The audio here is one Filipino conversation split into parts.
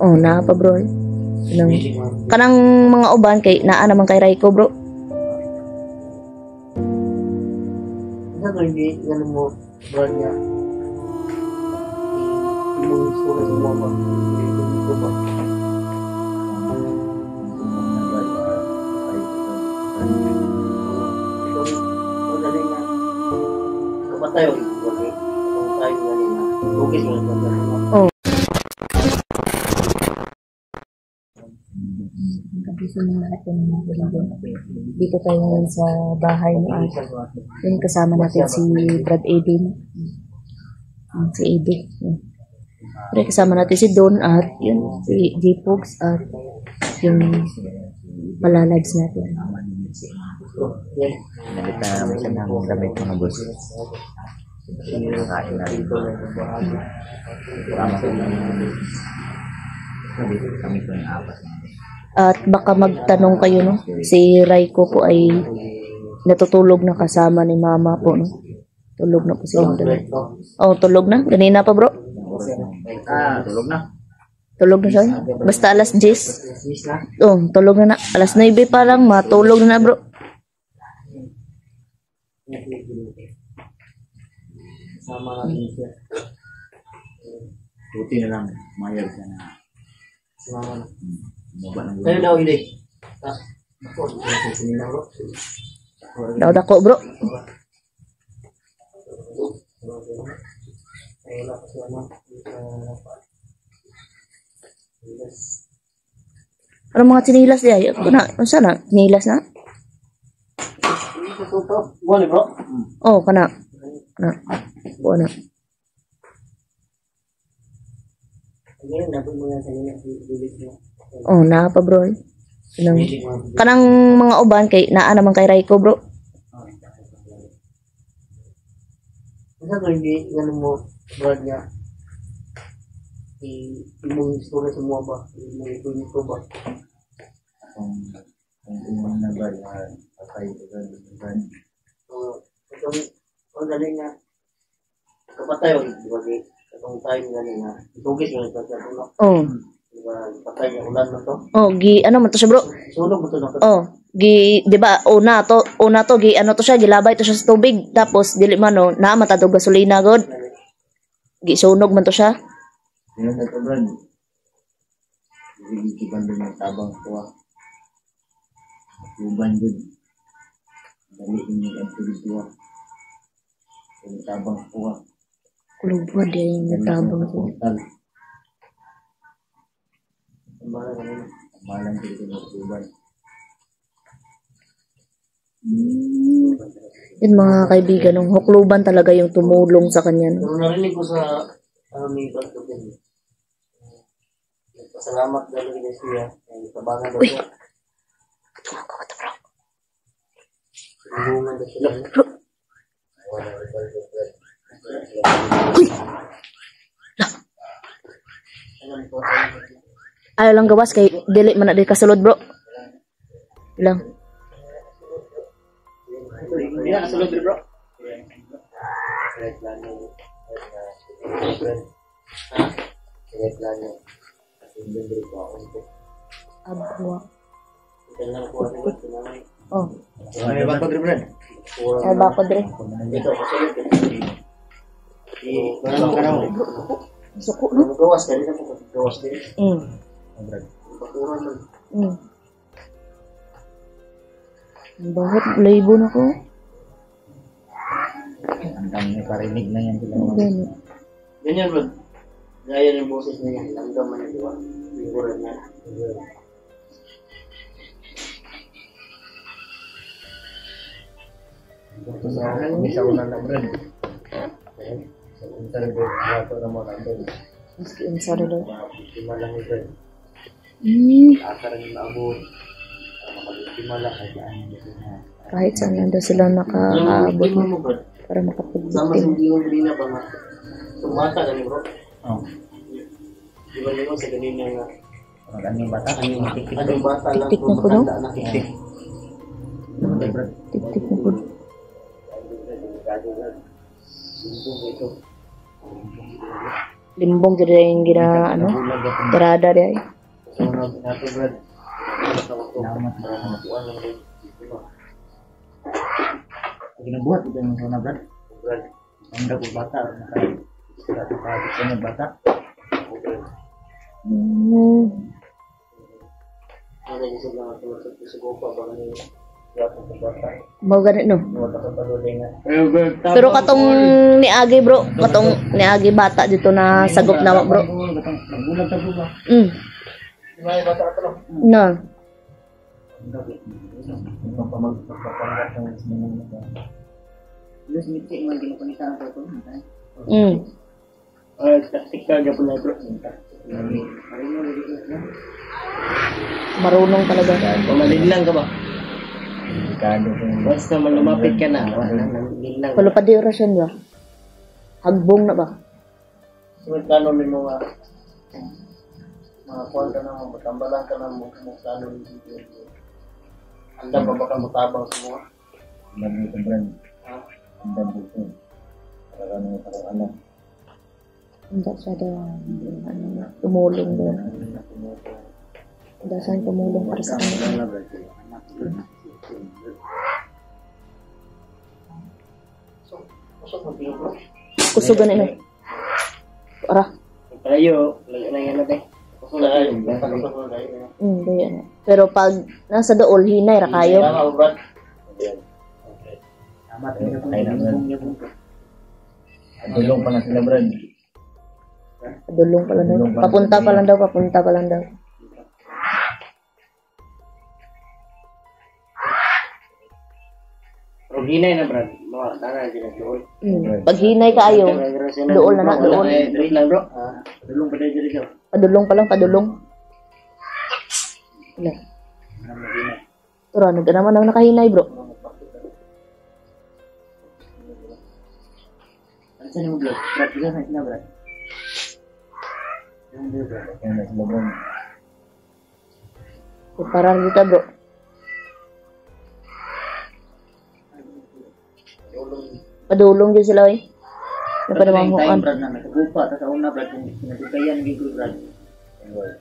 Oh, na pa bro. Kanang mga uban kay naa naman kay Raiko bro. Hindi ganun mo brand niya. Yung sura sa mga ito ba? Madali nga. Kapag tayo, kapag tayo ganina, lugis mo yung Oh. Dito tayo ngayon sa bahay ni Ate. Yun, kasama natin si Brad Edin. Si Edith. Pero kasama natin si Don at yun, si J-Pogs at yung malalags natin. Nakita namin siya ng damit mga boss. Nakain na rin. Tama kami po yung apat. At baka magtanong kayo, no? Si Raiko po ay natutulog na kasama ni Mama po, no? Tulog na po silang dalawa. Oh, tulog na? Ganina pa, bro? Tulog na. Tulog na siya? Basta alas 10? Oh, tulog na na. Alas 9 parang matulog na na, bro. sama natin siya. Buti na lang, mayroon siya na. Sama na. Maba ng Tayo daw, hindi. Ako, sinila bro. Daw dako, bro. Wala kasi ano. Ano mga sinilas diya? Ako na, ano sana? Sinilas na? Boleh bro. Oh, kana. Kana. Buo na. Oh, na pa bro. Kanang mga uban kay naa naman kay Raiko bro. Masa ko hindi ganun mo brand niya. Imong istorya semua ba? Imong ito ba? Kung umang na ba patay ko ganun. Ang galing nga. Kapatay o, di ba? Itong time galing nga. Itugis nga ito. Oh. Di ba? Patay niya ulan na to. Oh, gi ano man to siya bro? Sunog mo to na to. Oh, gi di ba una to gi ano to siya gilabay to siya sa tubig tapos dili man no na matadog gasolina god. Gi sunog man to siya. Yun na ito brand. Gigiban din ng tabang kuha. Uban din. Dali ini ang tubig kuha. Yung tabang kuha. Kulubwa dia yung natabang ko. Malang dito ng uban. Yun mga kaibigan, ng hukluban talaga yung tumulong sa kanya. No? Pero narinig ko sa may Pastor Ken. Pasalamat dahil kay siya. Tabangan daw siya. Tumang ko ito bro. Hubungan daw sila. Bro. Uy! Ayaw lang gawas kay dili man na di kasulod bro. Lang. Hindi na kasulod bro. Abwa. Oh. Oh. Ano ba ito brand? Ay bako dire. Ito kasulod. Kanang Suko no? Gawas din na po. Gawas din. Bakuran man. Bakit label na ko? ang dami parinig na yan sila. Ganyan bro. Gaya ng boses niya. Langgam man di ba? Bakuran niya. Bisa ulan na brand. Sa unsan ko ato na mo kanto. Maski insara daw. Biktima lang ito. Akaran na abot. Makabiktima lang kaya. Kahit saan lang daw sila nakaabot mo bro. para Sama makapagbuktin. hindi mo ganina ba nga? Tumata gani bro. Oh. Di ba nimo sa ganina nga? Ang bata Anong bata lang Tik-tik na po, no? Nakiktik. Tik-tik na po. Limbong jud yung gina ano, Bulag ako. tirada day. Sunod nato Brad. Salamat. Kuan lang din. Ginabuhat ito yung mga brad. Brad. Ang dago bata. Nakakapit sa mga bata. Ano yung isip lang ako sa gupa ba ni yapo sa bata. Mao ganit no. Wala ka paluling nga. Pero katong niagi bro, katong niagi bata dito na sagop na bro. Bulag ka ba? Di ba yung bata ka lang? No. Ang pamagpapanggap ng mga bata. Lus mitsi mo ginapanitan ko ito. Taktik ka gapon na bro. Marunong talaga. Pamalidlang ka ba? Delikado ko yung Basta man lumapit ka na. Wala nang lang. Wala pa di orasyon ba? Hagbong na ba? Sunod ka nun mo mga kuwan ka na mo, matambalan ka na mo, kumusta nun. Handa pa baka matabang sa mga. labi ko brand. Ang dami ko. Para ano para ano. Hindi siya daw ano, tumulong doon. Hindi siya tumulong para sa kanila. Kusok mo piyo bro. Kusugan ina. Ara. Layo na yan na tayo. Kusok na tayo. Daya na. Pero pag nasa dool, hinay ra kayo. Tama mo Brad. Tama tayo na brand. Tulong pa na sila brand. Padulong pa lang daw. Papunta pa lang daw, papunta pa lang daw. Pero hinay na Brad. Mga tanga din ang doon. Pag hinay kayo, dool na na, dool. Wait lang bro. Tulong pa tayo dito. Padulong pa lang, padulong. Wala. Pero ano ka naman ang nakahinay bro? Ano sa nyo brad? Brad, ilan na sila brad? Yung brad. Yung na sila brad. Parang kita bro. Padulong din sila eh. Napadamanghuan. Brad na nagkagupa. Tapos sa una brad, nagkayan gigil brad.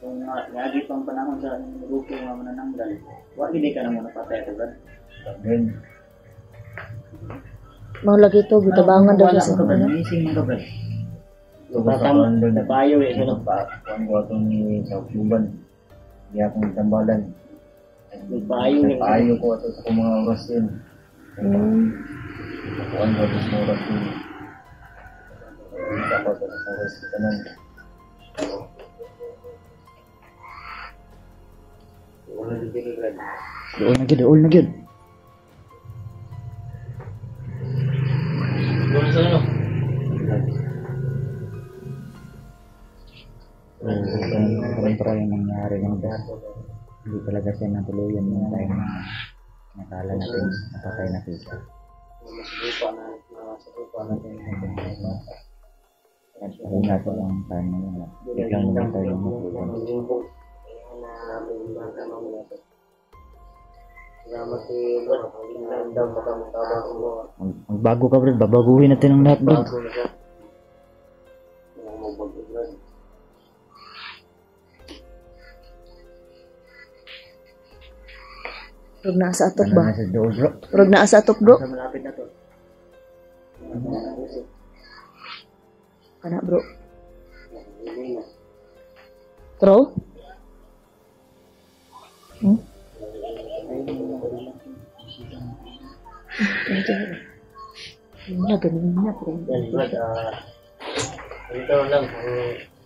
Kung lagi pang panahon sa grupo mga manananggal, wag hindi ka na muna patay ka brad. Mga lagi ito, gitabangan daw siya sa ano. Ising mga brad. Batang na payo eh. Ano? Kuan ko atong ni sa Cuban. Di akong tambalan. Payo eh. Payo ko ato sa mga oras yun. Kuan ko ato sa oras yun. Isa ko ato sa oras sa tanan. Wala dito Brad. Doon na gid. Wala sa ano? Para yung nangyari ng dahil. Hindi talaga siya natuluyan mga tayo na nakala natin napatay na kita. Mas lupa na. Sa lupa natin. Ayun nga po ang time na yun. Biglang namatay yung matuluyan. Salamat si Brad. Ang baka matabang sa mga. Magbago ka bro, babaguhin natin ang lahat bro. Bago na siya. Ang magbago Brad. Rog na sa atok ba? Sa doon bro. Rog na sa atok bro? Sa malapit na to. Kana bro. Hindi na. Tro? Ganun na bro. Yan, Brad, dito lang,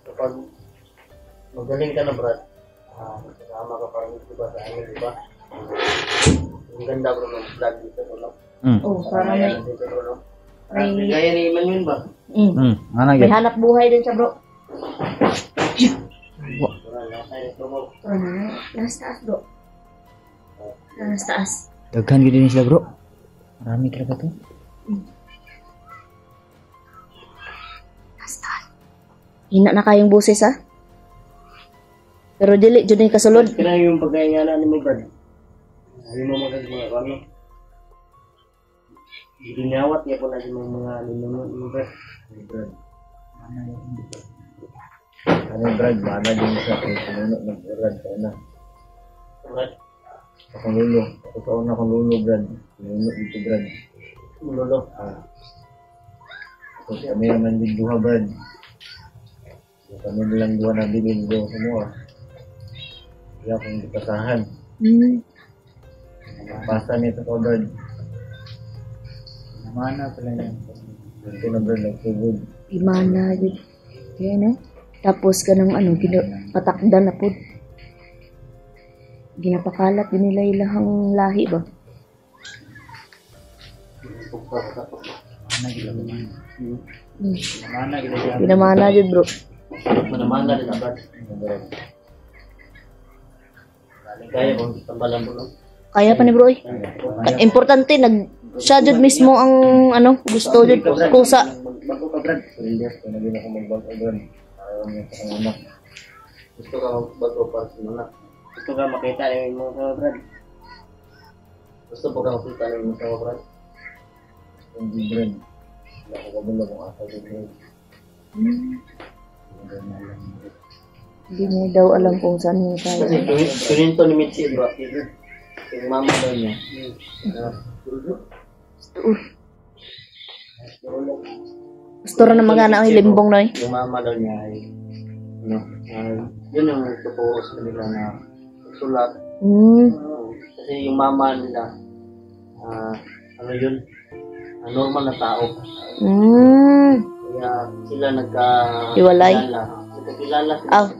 kapag magaling ka na, Brad, kasama ka parang diba sa amin, diba? Ang ganda, bro, ng vlog dito, no? Oh, parang may Dito, no? Gaya ni Manuel ba? Ano may hanap buhay din siya bro. Wala tayo tumo. Nasa taas bro. Nasa taas. Daghan gid din sila bro. Marami talaga to. Nasa taas. Hina na kayong buses ha. Pero dili jud ni kasulod. Kaya yung pagkayangala ni mo, Brad. Hindi mo mga ano. Giniawat niya po na yung mga ninunod mo, Brad. Ano Brad, mana din sa pinuno nag-Brad ka na. Brad, Akong lulo. Ako sa una akong lulo Brad. Pinuno dito Brad. lolo. So kami naman din duha Brad. So kami nilang duha na bilin do semua. Kaya akong dikasahan. Pasa nito ko Brad. Mana pala yan. Ito na Brad, nagtugod. Imana yun. Kaya no? Tapos ka ng patakdan na po. Ginapakalat din nila ilahang lahi ba? Mana gila naman. Mana gila siya. Pinamana yun bro. Mana din Brad. Kaya kung tambalan mo, no? Kaya pa ni bro eh. Importante, siya jud mismo ang gusto jud kusa. Bago ka Brad. Serious ko na din ako magbago Brad. Ayaw niya sa anak. Gusto ka bago para sa mga. Gusto ka makita yung mga Brad. Gusto po kang makita ng mga Brad. Hindi Brad. Wala ko kabalo kung asa yung Brad. Hindi mo daw alam kung saan mo tayo. Kasi kuninto ni Mitzi, bro. Yung mama daw niya. Gusto rin na magana ang limbong na eh. Yung mama daw niya ay, yun yung tupuro sa kanila na sulat. Kasi yung mama nila, yun, normal na tao. Kaya sila Iwalay? Nagkakilala sila.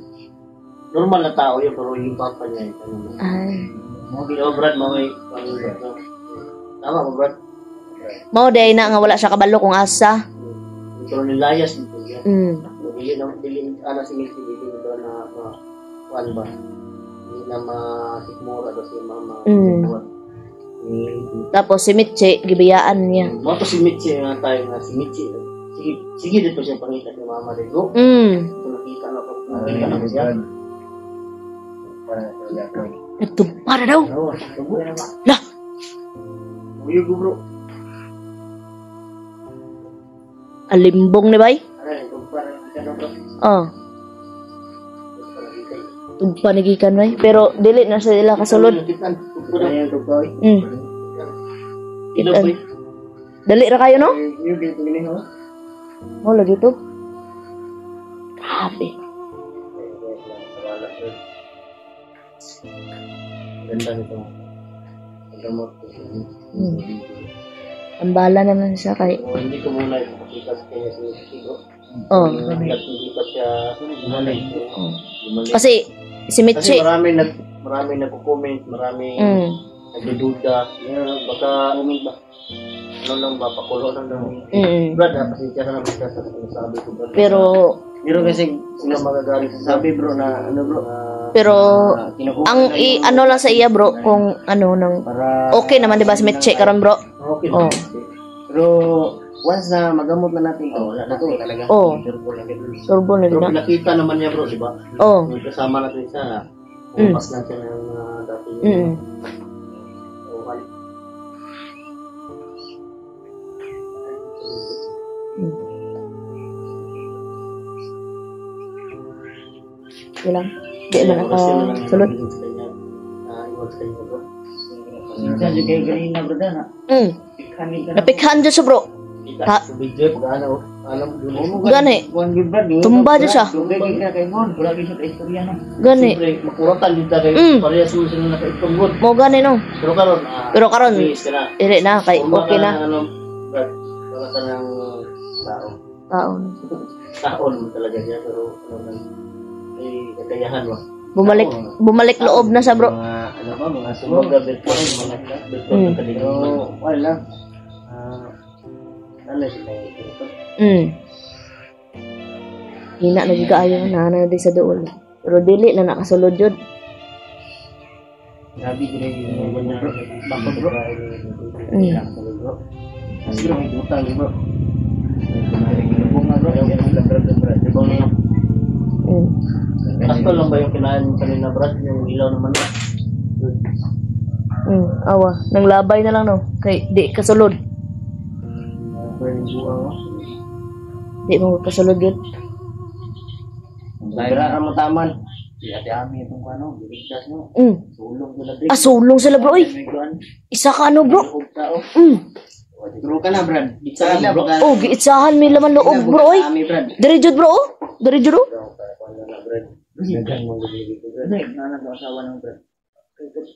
Normal na tao yun, pero yung papa niya yun. Ay. Mga Brad, mga tama mo Brad? Mao day na nga wala siya kabalo kung asa. Pero nilayas dito yan. Dili anak si Mitzi, dili na kuan ba? Hindi na masikmura daw si mama. Tapos si Mitche, gibiyaan niya. Mo to si Mitzi nga tayo na si Mitzi. Sige dito siya pangita ni mama dito. Nakita na ko. Nakita na ko siya. Ito para daw. Lah. Uyo ko bro. Alimbong ni bay? Tugpanigikan bay. Pero dili na sa ila kasulod. Kitan. Dali ra kayo no? Oh, lagi to. Grabe. Ganda nito. Gamot. Ambala naman siya kay. Hindi ko muna ipakita sa kanya si Chico. Hindi pa siya bumalik. Kasi si Mitche. Kasi marami nagko-comment, marami nagdududa. Baka ba? Ano lang ba? Pakulo lang daw. Brad, pasensya na naman siya sa sinasabi ko. Pero kasi sila magagalit sa sabi bro na bro. Pero ang ano lang sa iya bro kung nang okay naman 'di ba si Mitche karon bro? Okay. Pero once na magamot na natin wala na to talaga. Turbo na Pero nakita naman niya bro, 'di ba? Kasama natin siya. Mas na siya ng dati. Ilang? Di ba nakasulod? Minsan yung kayo ganina bro na. Napikhan dyan siya bro. Gani. Tumba dyan siya. Gani. Makuratan dito kayo. Parehas mo sila nakaitungod. Mo gani no. Pero karon dili na kay okay na. Wala ka ng taon mo talaga siya pero kakayahan mo. Bumalik loob na sa bro. Mga sumoga virtual mga virtual wala. Ano siya Hina na juga ayo na di sa doon. Pero dili na nakasulod jud. Grabe dire yung bako bro. Siguro may utang bro. Bunga bro, yung bro. Aspal lang ba yung kinain kanina Brad? Yung ilaw naman na? Awa. Nang labay na lang no? Kay di kasulod. Di mo kasulod yun. Dira mo taman. Si Ate Ami itong ano, biligtas no. Mm. Sulong sila dre. Ah, sulong sila bro, oy. May kuan. Isa ka ano bro? Ug tao. Mm. Bro ka na, Brad. Sa ila bro. Oh, giitsahan may laman loob bro, oy. Ami Brad. Diri jud bro, oh. Diri jud oh. Dagang mo dito, Brad. Dre, na to asawa ng Brad.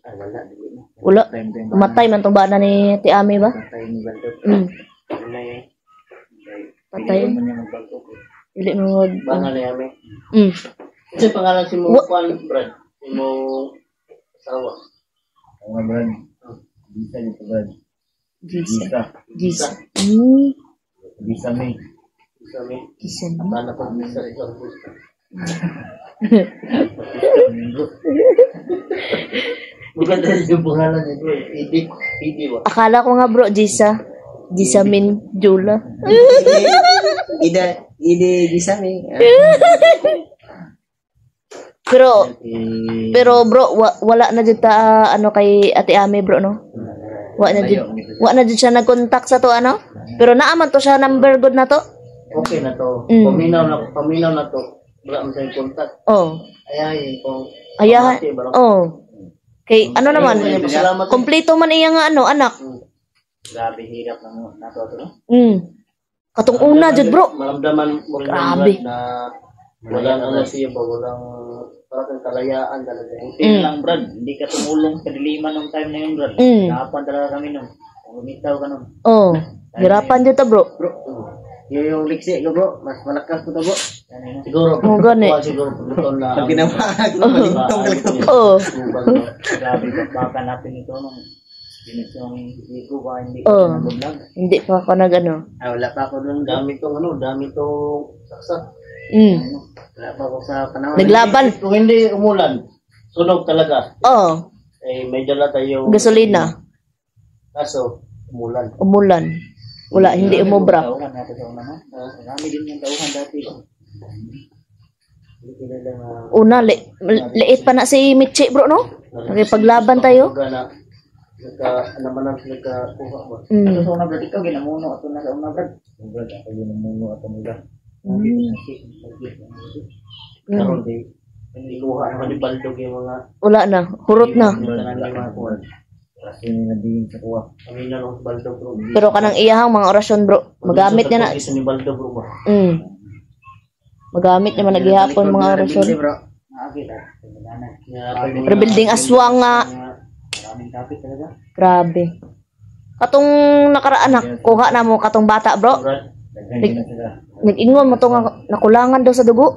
Ah, wala dili mo. Wala. Time. Matay man tong bana ni Ti Ami ba? Patay ni Baldo. Mm. Ano yun? Patay. Mo niya magbalto. Dili mo. Banga na yami. Mm. Kasi pangalan si mo, Juan, Brad. Si mo asawa. Ang Brad. Bisa nito Brad. Gisa. Gisa. Mm. Bisa may. Sa amin. Gisa. Tana pa sa isang gusto. Maganda yung pangalan niya, bro. Idi ba? Akala ko nga bro, Gisa. Gisa min Jula. Idi sa amin. Pero bro, wala na jud ta ano kay Ate Ami bro no. Wa na jud siya nag-contact sa to ano. Pero naaman to siya number good na to. Okay na to. Mm. Paminaw na to. Wala mo sa contact. Oh. Ayahin kung Ayahan. pamati, bro. Oh. Kay ano naman, Salamat. kompleto man iya nga ano anak. Grabe hirap ng nato no. Katong una jud bro. Maramdaman mo rin Grabe. na walang ano siya ba, walang parang kalayaan talaga. Hindi lang Brad, hindi ka tumulong sa diliman ng time na yun Brad. Dapat talaga kami nun. Kung lumitaw ka nun. Oh. Hirapan jud ta bro. Bro, yung liksi ko bro, mas malakas ko to bro. Yan yun. Siguro, Oh, gani. siguro pagkaton na. Pag ginawa, Oh. grabe baka natin ito nung yung hindi ko ba hindi Oh. ko nag-vlog. Hindi pa ako nag ano. Ah, wala pa ako doon. Dami tong saksak. Wala pa ako sa panahon. Naglaban. Kung hindi umulan, sunog talaga. Oh. Eh, may dala tayong Gasolina. kaso, umulan. Umulan. Wala, hindi umubra. Tauhan natin sa una no. Marami din yung tauhan dati. Hindi nila na Una, liit pa na si Michi bro no? Paglaban tayo. Nagka-alamanan nagka-kuha mo. Ito sa una Brad, ikaw ginamuno ato na sa una Brad. Brad, ako ginamuno ato nila. Karon di hindi kuha naman ni Baldog yung mga Wala na. Hurot na. mga kuha. Kasi naging sa kuha. Kami na ng Baldog bro. Pero kanang iyahang mga orasyon bro. Magamit niya na. Isa ni Baldog bro ba? Magamit niya man naghihapon mga orasyon. Nakakit ah. Rebuilding aswang nga. Maraming topic talaga. Grabe. Katong nakaraan na, kuha na mo katong bata bro. Daghan na sila. Nag-ingon mo to nga nakulangan daw sa dugo.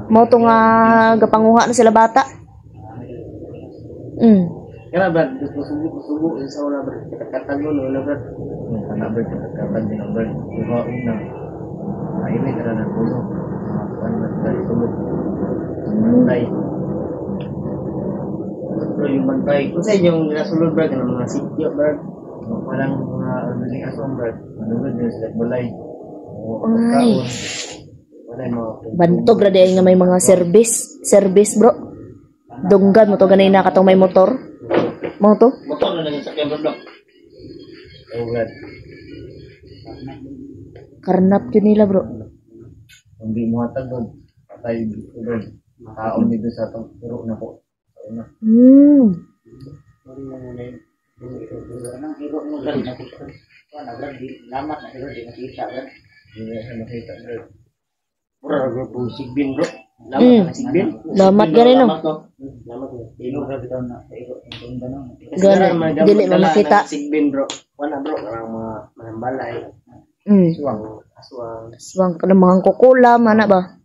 Mo to nga gapanguha na sila bata. Kaya Brad, subo sa una Brad. Katagal mo na Brad. Kanabrad, katagal din ang Brad. Diba una, maimig ka na ng puno. Ano na sila isulog. Bantay. Bro, yung bantay. Kung sa inyong nasulod Brad, ng mga sityo Brad. Walang mga uling aswang Brad. Manunod nila sila balay. Ay. Wala yung mga Bantog ra di ay nga may mga service. Service bro. Dunggan mo to ganay na katong may motor. Mo to? Motor na naging sakyan Brad. Brad. Karnap yun nila bro. Kung di mo hatag doon, patay dito doon. Makaon dito sa itong puro na po. Ano? Anong hero mo Brad? Nakita. Ano Brad? Lamat na hero, di nakita Brad. Hindi na siya nakita Brad. Bro, po sigbin bro. Lamat na sigbin. Lamat gani no. Lamat na. Hero Brad ito na hero. Ang gano'n. Gani. Dili mo makita. Sigbin bro. Wala bro, karang mga manambalay. Aswang. Aswang ka ng mga kukula, mana ba?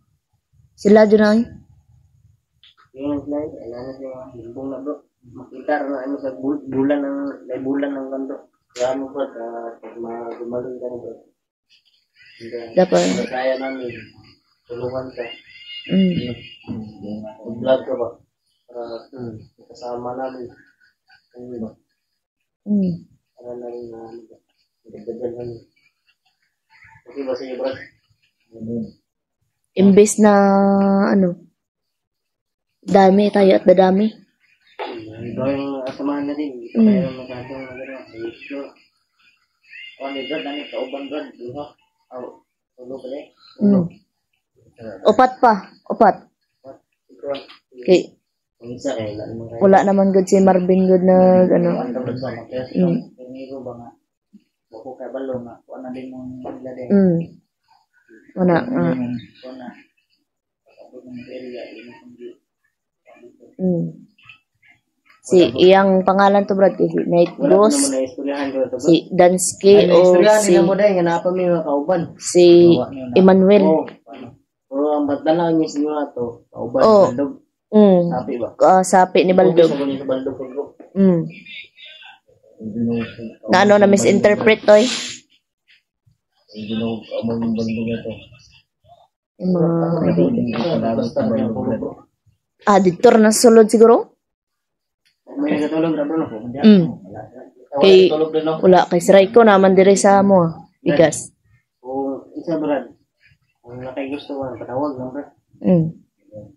Sila dyan ay. Yung slide, kailangan siya himbong na bro. Makita rin na ano sa bulan ng kanto. Kaya mo bro, pag gumaling ka na bro. Dapat. Kaya namin, tulungan ka. Vlog ka ba? Para kasama namin. Ano ba? Para na rin na dagdagan namin. Okay ba sa iyo bro? Imbes na ano, dami tayo at dadami. Ito yung asamahan natin. Hindi pa tayo masyadong ayuso. Ano Brad? Ano? Kauban Brad? Duha? Tulo ba eh? Upat pa. Upat. Ikaw, Kay, ang isa kay wala naman kayo. wala naman good si Marvin good na, ano. Ano ba sa mga test? Pero ba nga, bako kay balo nga, kung ano din mong nila din. Wala, Kung na, kapag ng area, yun ang Si, iyang pangalan to, Brad, si Night Wala ko naman Ghost, na-istoryahan ko ito. si Dansky, o Istoryahan si, nila mo dahil, nga pa may mga kauban. si Emmanuel. Oo. Pero ang batala niya sa mga to, kauban, Oo. baldog, Mm. sapi ba? Sapi ni Baldog. Sa mga baldog ko. Na ano na misinterpret to eh. Ginog among baldog ito. Yung mga kaibigan. Basta niya po. Dito na sulod siguro? May natulog na doon ako. Kay, Tulog din ako. wala, kay Siray ko naman dire sa mo. Bigas. Kung isa brad, kung nakay gusto mo, patawag lang brad.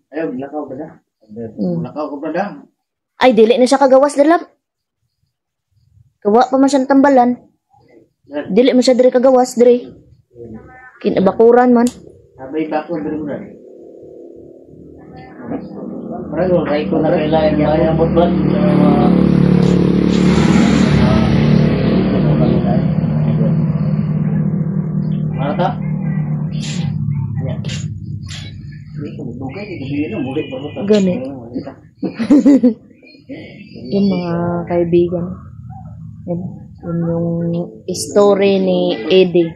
Ayaw, lakaw ba na? Lakaw ko brad. Ay, dili na siya kagawas dalab. Kawa pa man siyang tambalan. Dili man siya dire kagawas dire. Kinabakuran man. Sabay bako din brad. Brad, ray ko na kailangan kaya mo brad. Mata? Hindi ko bugay, hindi na mulit pa mo. Gani. Yung mga kaibigan. Yun yung story ni Eddie.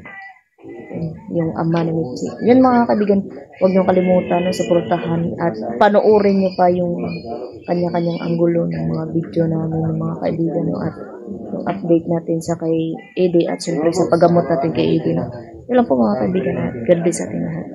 Yung ama ni Mitzi. Yun mga kaibigan, huwag niyong kalimutan na suportahan at panoorin niyo pa yung kanya-kanyang anggulo ng mga video namin ng mga kaibigan no, at yung update natin sa kay Eddie at syempre sa paggamot natin kay Eddie. No. Yun lang po mga kaibigan at God bless sa ating lahat.